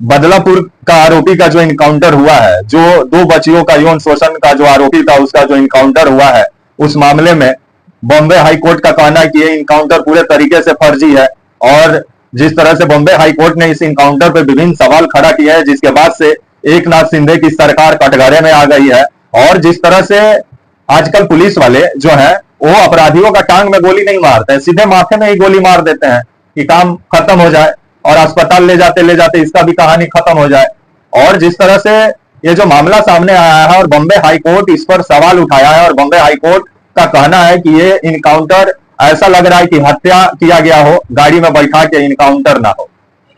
बदलापुर का आरोपी का जो इनकाउंटर हुआ है, जो दो बच्चियों का यौन शोषण का जो आरोपी था उसका जो इनकाउंटर हुआ है, उस मामले में बॉम्बे हाई कोर्ट का कहना है कि ये इनकाउंटर पूरे तरीके से फर्जी है। और जिस तरह से बॉम्बे हाई कोर्ट ने इस इनकाउंटर पर विभिन्न सवाल खड़ा किया है, जिसके बाद से एकनाथ शिंदे की सरकार कटघरे में आ गई है। और जिस तरह से आजकल पुलिस वाले जो है वो अपराधियों का टांग में गोली नहीं मारते हैं, सीधे माथे में ही गोली मार देते हैं कि काम खत्म हो जाए, और अस्पताल ले जाते इसका भी कहानी खत्म हो जाए। और जिस तरह से ये जो मामला सामने आया है और बॉम्बे हाई कोर्ट इस पर सवाल उठाया है, और बॉम्बे हाई कोर्ट का कहना है कि ये इनकाउंटर ऐसा लग रहा है कि हत्या किया गया हो, गाड़ी में बैठा के इनकाउंटर ना हो।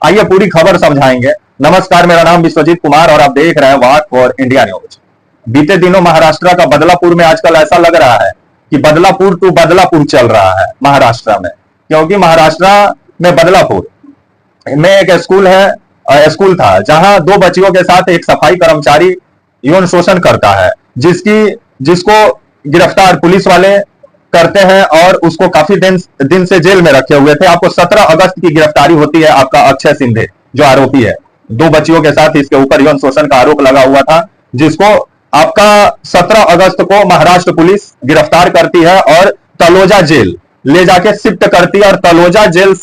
आइए पूरी खबर समझाएंगे। नमस्कार, मेरा नाम विश्वजीत कुमार और आप देख रहे हैं वाक फॉर इंडिया न्यूज। बीते दिनों महाराष्ट्र का बदलापुर में आजकल ऐसा लग रहा है कि बदलापुर टू बदलापुर चल रहा है महाराष्ट्र में, क्योंकि महाराष्ट्र में बदलापुर में एक स्कूल था जहां दो बच्चियों के साथ एक सफाई कर्मचारी यौन शोषण करता है, जिसको गिरफ्तार पुलिस वाले करते हैं और उसको काफी दिन से जेल में रखे हुए थे। आपको 17 अगस्त की गिरफ्तारी होती है आपका अक्षय सिंधे जो आरोपी है, दो बच्चियों के साथ इसके ऊपर यौन शोषण का आरोप लगा हुआ था, जिसको आपका 17 अगस्त को महाराष्ट्र पुलिस गिरफ्तार करती है और तलोजा जेल ले जाके शिफ्ट करती है। और तलोजा जेल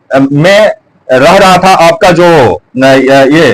में रह रहा था आपका जो ये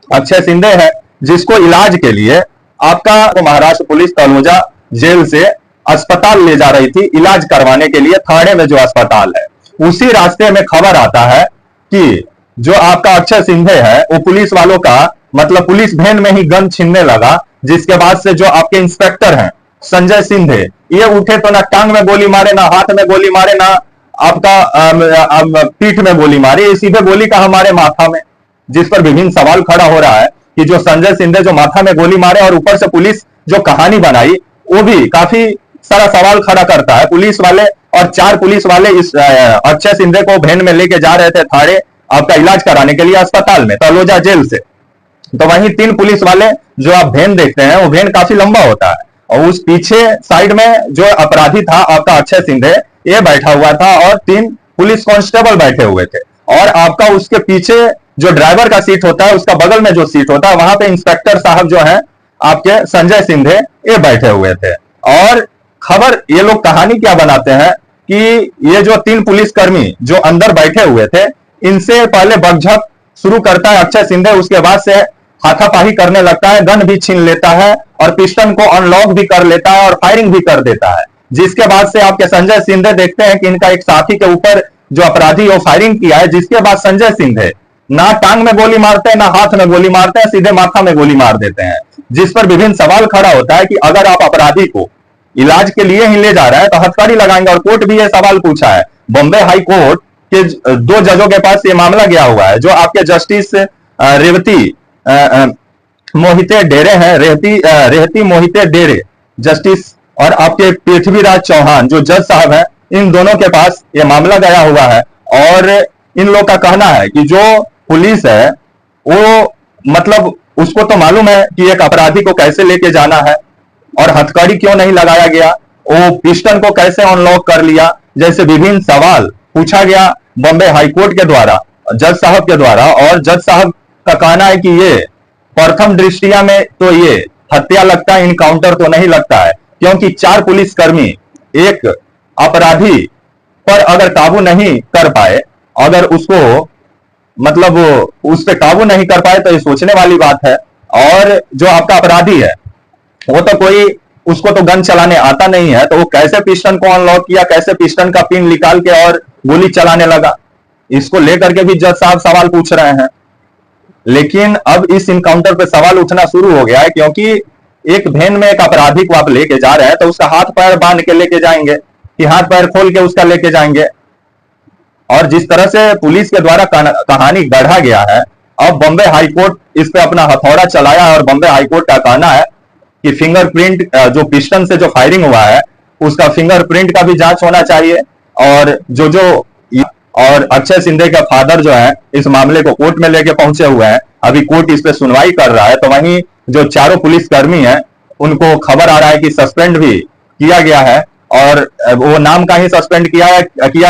अक्षय सिंधे है, जिसको इलाज के लिए आपका महाराष्ट्र पुलिस तलोजा जेल से अस्पताल ले जा रही थी इलाज करवाने के लिए, थाने में जो अस्पताल है। उसी रास्ते में खबर आता है कि जो आपका अक्षय सिंधे है वो पुलिस वालों का मतलब पुलिस वैन में ही गन छीनने लगा, जिसके बाद से जो आपके इंस्पेक्टर हैं संजय सिंधे, ये उठे तो ना टांग में गोली मारे, ना हाथ में गोली मारे, ना आपका पीठ में गोली मारी, सीधे गोली का हमारे माथा में। जिस पर विभिन्न सवाल खड़ा हो रहा है कि जो संजय सिंधे जो माथा में गोली मारे और ऊपर से पुलिस जो कहानी बनाई, वो भी काफी सारा सवाल खड़ा करता है। पुलिस वाले और 4 पुलिस वाले इस अक्षय सिंधे को वैन में लेके जा रहे थे थाने आपका इलाज कराने के लिए अस्पताल में तलोजा जेल से। तो वहीं 3 पुलिस वाले जो आप वैन देखते हैं वो वैन काफी लंबा होता है, और उस पीछे साइड में जो अपराधी था आपका अक्षय सिंधे ये बैठा हुआ था और 3 पुलिस कांस्टेबल बैठे हुए थे। और आपका उसके पीछे जो ड्राइवर का सीट होता है उसका बगल में जो सीट होता है वहां पे इंस्पेक्टर साहब जो है आपके संजय सिंधे ये बैठे हुए थे। और खबर ये लोग कहानी क्या बनाते हैं कि ये जो 3 पुलिसकर्मी जो अंदर बैठे हुए थे, इनसे पहले बकझक शुरू करता है अक्षय सिंधे, उसके बाद से हाथापाई करने लगता है, गन भी छीन लेता है और पिस्टन को अनलॉक भी कर लेता है और फायरिंग भी कर देता है। जिसके बाद से आपके संजय सिंधे देखते हैं कि इनका एक साथी के ऊपर जो अपराधी वो फायरिंग किया है, जिसके बाद संजय सिंधे ना टांग में गोली मारते हैं, ना हाथ में गोली मारते हैं, सीधे माथा में गोली मार देते हैं। जिस पर विभिन्न सवाल खड़ा होता है कि अगर आप अपराधी को इलाज के लिए ही ले जा रहा है तो हथकड़ी लगाएंगे। और कोर्ट भी ये सवाल पूछा है, बॉम्बे हाई कोर्ट के 2 जजों के पास ये मामला गया हुआ है, जो आपके जस्टिस रेवती मोहिते डेरे हैं, रेहती मोहिते डेरे जस्टिस, और आपके पृथ्वीराज चौहान जो जज साहब हैं, इन दोनों के पास ये मामला गया हुआ है। और इन लोग का कहना है कि जो पुलिस है वो मतलब उसको तो मालूम है कि एक अपराधी को कैसे लेके जाना है, और हथकड़ी क्यों नहीं लगाया गया, वो पिस्टन को कैसे अनलॉक कर लिया, जैसे विभिन्न सवाल पूछा गया बॉम्बे हाईकोर्ट के द्वारा जज साहब के द्वारा। और जज साहब का कहना है कि ये प्रथम दृष्टिया में तो ये हत्या लगता है, इनकाउंटर तो नहीं लगता है, क्योंकि 4 पुलिसकर्मी एक अपराधी पर अगर काबू नहीं कर पाए, अगर उसको मतलब उस पर काबू नहीं कर पाए तो ये सोचने वाली बात है। और जो आपका अपराधी है वो तो कोई उसको तो गन चलाने आता नहीं है, तो वो कैसे पिस्टन को अनलॉक किया, कैसे पिस्टन का पिन निकाल के और गोली चलाने लगा, इसको लेकर के भी जज साहब सवाल पूछ रहे हैं। लेकिन अब इस इनकाउंटर पे सवाल उठना शुरू हो गया है, क्योंकि एक वैन में एक अपराधी को आप लेके जा रहे हैं तो उसका हाथ पैर बांध के लेके जाएंगे कि हाथ पैर खोल के उसका लेके जाएंगे। और जिस तरह से पुलिस के द्वारा कहानी गढ़ा गया है, अब बॉम्बे हाईकोर्ट इस पे अपना हथौड़ा चलाया और बॉम्बे हाईकोर्ट का कहना है कि फिंगरप्रिंट जो पिस्टन से जो फायरिंग हुआ है उसका फिंगरप्रिंट का भी जांच होना चाहिए। और अक्षय सिंधे का फादर जो है इस मामले को कोर्ट में लेके पहुंचे हुए हैं, अभी कोर्ट इस पे सुनवाई कर रहा है। तो वहीं जो 4 पुलिसकर्मी हैं उनको खबर आ रहा है कि सस्पेंड भी किया गया है, और वो नाम का ही सस्पेंड किया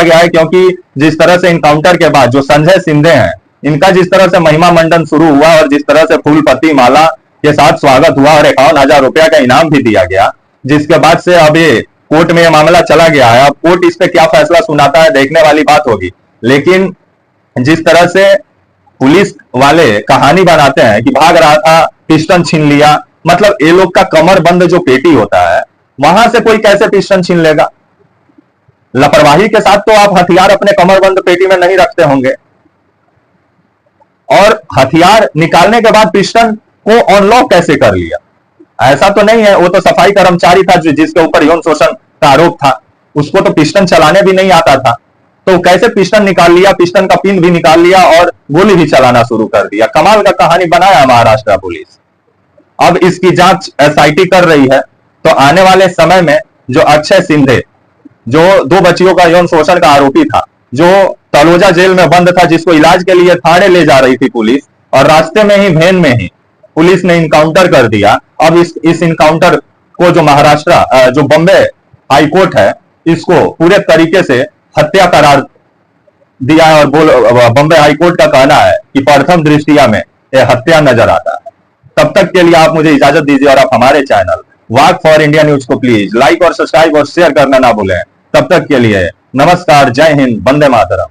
गया है, क्योंकि जिस तरह से इनकाउंटर के बाद जो संजय सिंधे हैं इनका जिस तरह से महिमा मंडन शुरू हुआ और जिस तरह से फूल पत्ती माला के साथ स्वागत हुआ और 51,000 रुपया का इनाम भी दिया गया, जिसके बाद से अब ये कोर्ट में ये मामला चला गया है। अब कोर्ट इस पे क्या फैसला सुनाता है देखने वाली बात होगी। लेकिन जिस तरह से पुलिस वाले कहानी बनाते हैं कि भाग रहा था, पिस्टन छीन लिया, मतलब ये लोग का कमर बंद जो पेटी होता है वहां से कोई कैसे पिस्टन छीन लेगा? लापरवाही के साथ तो आप हथियार अपने कमरबंद पेटी में नहीं रखते होंगे। और हथियार निकालने के बाद पिस्टन को अनलॉक कैसे कर लिया? ऐसा तो नहीं है, वो तो सफाई कर्मचारी था जिसके ऊपर यौन शोषण का आरोप था, उसको तो पिस्टन चलाने भी नहीं आता था, तो कैसे पिस्टन निकाल लिया, पिस्टन का पिन भी निकाल लिया और गोली भी चलाना शुरू कर दिया। कमाल का कहानी बनाया महाराष्ट्र पुलिस। अब इसकी जांच एसआईटी कर रही है, तो आने वाले समय में जो अक्षय सिंधे, जो 2 बच्चियों का यौन शोषण का आरोपी था, जो तलोजा जेल में बंद था, जिसको इलाज के लिए थाने ले जा रही थी पुलिस, और रास्ते में ही वैन में ही पुलिस ने इनकाउंटर कर दिया। अब इस इनकाउंटर को जो महाराष्ट्र जो बॉम्बे हाई कोर्ट है, इसको पूरे तरीके से हत्या करार दिया है और बॉम्बे हाई कोर्ट का कहना है कि प्रथम दृष्टिया में यह हत्या नजर आता है। तब तक के लिए आप मुझे इजाजत दीजिए और आप हमारे channel walk for India news को प्लीज लाइक और सब्सक्राइब और शेयर करना ना भूलें। तब तक के लिए नमस्कार, जय हिंद, वंदे मातरम।